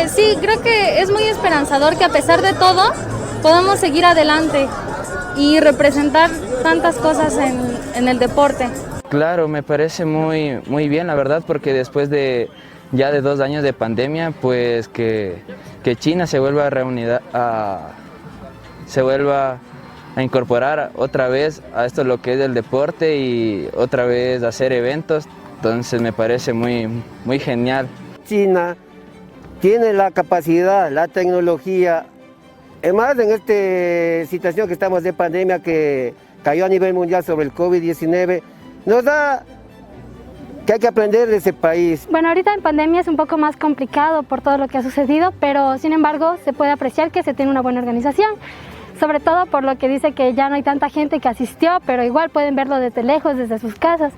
Sí, creo que es muy esperanzador que a pesar de todo podamos seguir adelante y representar tantas cosas en el deporte. Claro, me parece muy bien, la verdad, porque después de ya de 2 años de pandemia, pues que China se vuelva a reunir, se vuelva a incorporar otra vez a esto lo que es el deporte y otra vez hacer eventos, entonces me parece muy genial. China tiene la capacidad, la tecnología, además en esta situación que estamos de pandemia que cayó a nivel mundial sobre el COVID-19, nos da que hay que aprender de ese país. Bueno, ahorita en pandemia es un poco más complicado por todo lo que ha sucedido, pero sin embargo se puede apreciar que se tiene una buena organización, sobre todo por lo que dice que ya no hay tanta gente que asistió, pero igual pueden verlo desde lejos, desde sus casas.